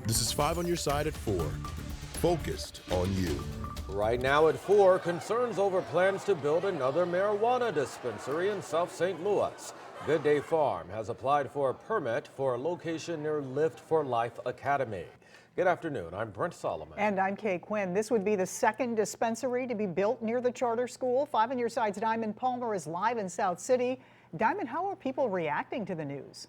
This is 5 on your side at 4. Focused on you. Right now at 4, concerns over plans to build another marijuana dispensary in South St. Louis. Good Day Farm has applied for a permit for a location near Lift for Life Academy. Good afternoon, I'm Brent Solomon. And I'm Kay Quinn. This would be the second dispensary to be built near the charter school. 5 on your side's Diamond Palmer is live in South City. Diamond, how are people reacting to the news?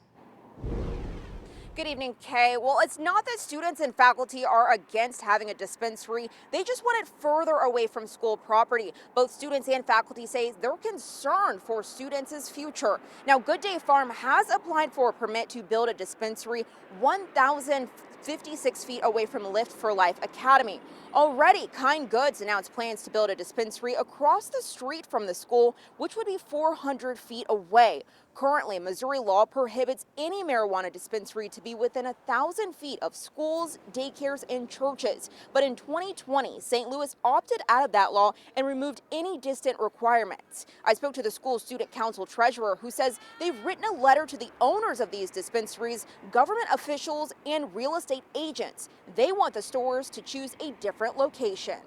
Good evening, Kay. Well, it's not that students and faculty are against having a dispensary. They just want it further away from school property. Both students and faculty say they're concerned for students' future. Now, Good Day Farm has applied for a permit to build a dispensary 1,056 feet away from Lift for Life Academy. Already, Kind Goods announced plans to build a dispensary across the street from the school, which would be 400 feet away. Currently, Missouri law prohibits any marijuana dispensary to be within 1,000 feet of schools, daycares, and churches. But in 2020, St. Louis opted out of that law and removed any distant requirements. I spoke to the school student council treasurer, who says they've written a letter to the owners of these dispensaries, government officials, and real estate agents. They want the stores to choose a different location.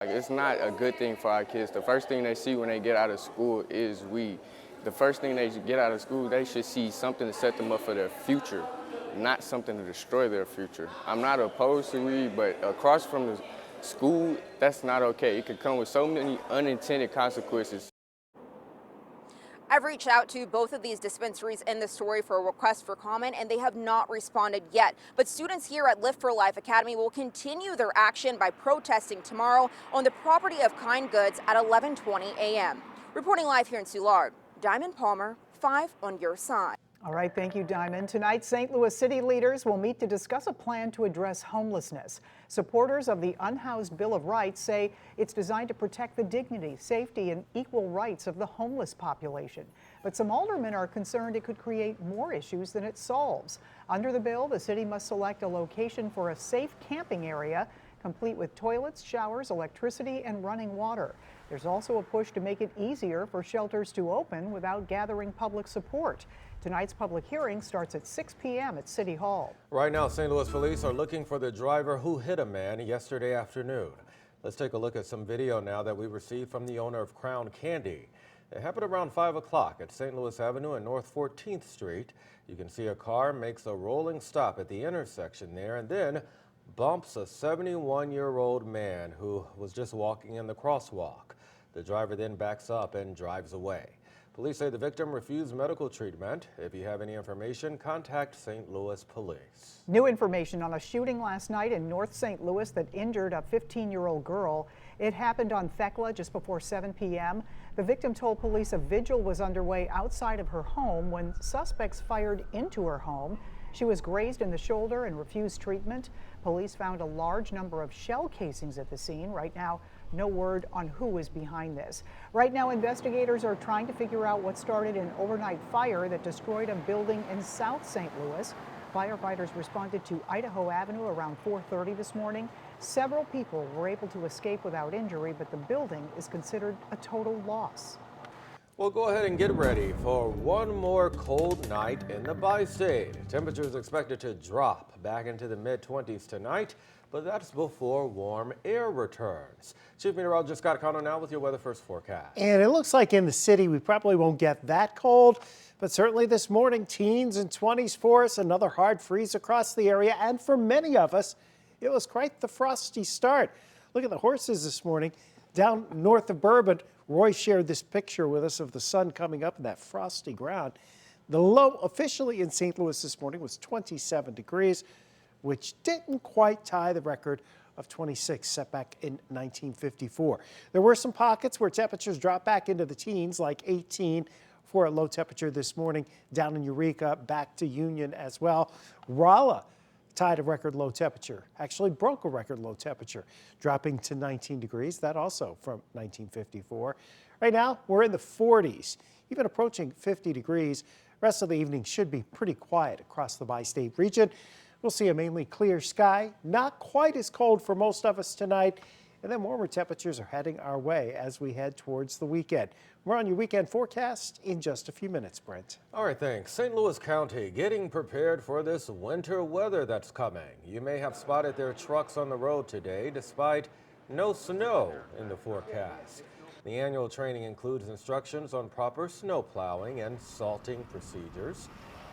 It's not a good thing for our kids. The first thing they see when they get out of school is weed. The first thing they get out of school, they should see something to set them up for their future, not something to destroy their future. I'm not opposed to weed, but across from the school, that's not okay. It could come with so many unintended consequences. I've reached out to both of these dispensaries in the story for a request for comment, and they have not responded yet. But students here at Lift for Life Academy will continue their action by protesting tomorrow on the property of Kind Goods at 11:20 a.m. Reporting live here in Soulard, Diamond Palmer, 5 on your side. All right, thank you, Diamond. Tonight, St. Louis city leaders will meet to discuss a plan to address homelessness. Supporters of the Unhoused Bill of Rights say it's designed to protect the dignity, safety, and equal rights of the homeless population. But some aldermen are concerned it could create more issues than it solves. Under the bill, the city must select a location for a safe camping area, complete with toilets, showers, electricity, and running water. There's also a push to make it easier for shelters to open without gathering public support. Tonight's public hearing starts at 6 p.m. at City Hall. Right now, St. Louis police are looking for the driver who hit a man yesterday afternoon. Let's take a look at some video now that we received from the owner of Crown Candy. It happened around 5 o'clock at St. Louis Avenue and North 14th Street. You can see a car makes a rolling stop at the intersection there and then bumps a 71-year-old man who was just walking in the crosswalk. The driver then backs up and drives away. Police say the victim refused medical treatment. If you have any information, contact St. Louis Police. New information on a shooting last night in North St. Louis that injured a 15-year-old girl. It happened on Thekla just before 7 p.m. The victim told police a vigil was underway outside of her home when suspects fired into her home. She was grazed in the shoulder and refused treatment. Police found a large number of shell casings at the scene. Right now, no word on who is behind this. Right now, investigators are trying to figure out what started an overnight fire that destroyed a building in South St. Louis. Firefighters responded to Idaho Avenue around 4:30 this morning. Several people were able to escape without injury, but the building is considered a total loss. Well, go ahead and get ready for one more cold night in the bi-state. Temperatures expected to drop back into the mid-20s tonight, but that's before warm air returns. Chief Meteorologist Scott Connor now with your weather first forecast. And it looks like in the city we probably won't get that cold, but certainly this morning teens and 20s for us, another hard freeze across the area, and for many of us it was quite the frosty start. Look at the horses this morning down north of Bourbon. Roy shared this picture with us of the sun coming up in that frosty ground. The low officially in St. Louis this morning was 27 degrees, which didn't quite tie the record of 26 set back in 1954. There were some pockets where temperatures dropped back into the teens, like 18 for a low temperature this morning down in Eureka, back to Union as well. Rolla tied a record low temperature, actually broke a record low temperature, dropping to 19 degrees. That also from 1954. Right now, we're in the 40s, even approaching 50 degrees. Rest of the evening should be pretty quiet across the bi-state region. We'll see a mainly clear sky, not quite as cold for most of us tonight. And then warmer temperatures are heading our way as we head towards the weekend. We're on your weekend forecast in just a few minutes, Brent. All right, thanks. St. Louis County getting prepared for this winter weather that's coming. You may have spotted their trucks on the road today despite no snow in the forecast. The annual training includes instructions on proper snow plowing and salting procedures.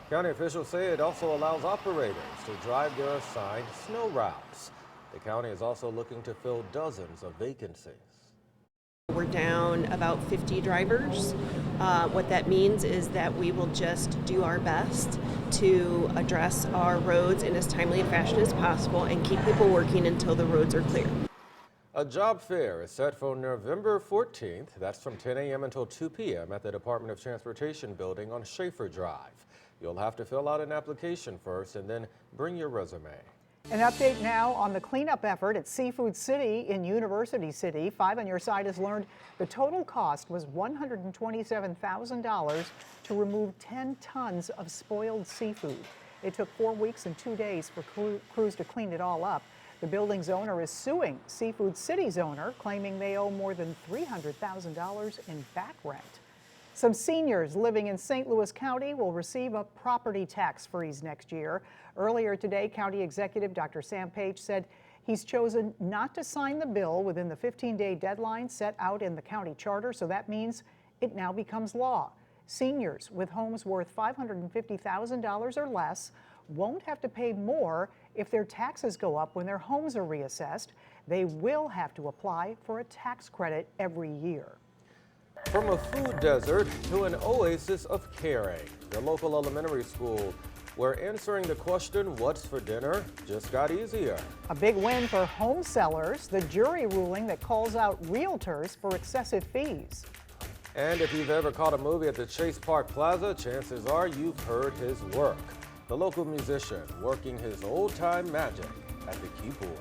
County officials say it also allows operators to drive their assigned snow routes. The county is also looking to fill dozens of vacancies. We're down about 50 drivers. What that means is that we will just do our best to address our roads in as timely a fashion as possible and keep people working until the roads are clear. A job fair is set for November 14th. That's from 10 a.m. until 2 p.m. at the Department of Transportation building on Schaefer Drive. You'll have to fill out an application first and then bring your resume. An update now on the cleanup effort at Seafood City in University City. 5 on Your Side has learned the total cost was $127,000 to remove 10 tons of spoiled seafood. It took 4 weeks and 2 days for crews to clean it all up. The building's owner is suing Seafood City's owner, claiming they owe more than $300,000 in back rent. Some seniors living in St. Louis County will receive a property tax freeze next year. Earlier today, County Executive Dr. Sam Page said he's chosen not to sign the bill within the 15-day deadline set out in the county charter, so that means it now becomes law. Seniors with homes worth $550,000 or less won't have to pay more if their taxes go up when their homes are reassessed. They will have to apply for a tax credit every year. From a food desert to an oasis of caring, the local elementary school, where answering the question, what's for dinner, just got easier. A big win for home sellers, the jury ruling that calls out realtors for excessive fees. And if you've ever caught a movie at the Chase Park Plaza, chances are you've heard his work. The local musician working his old-time magic at the Key Pool.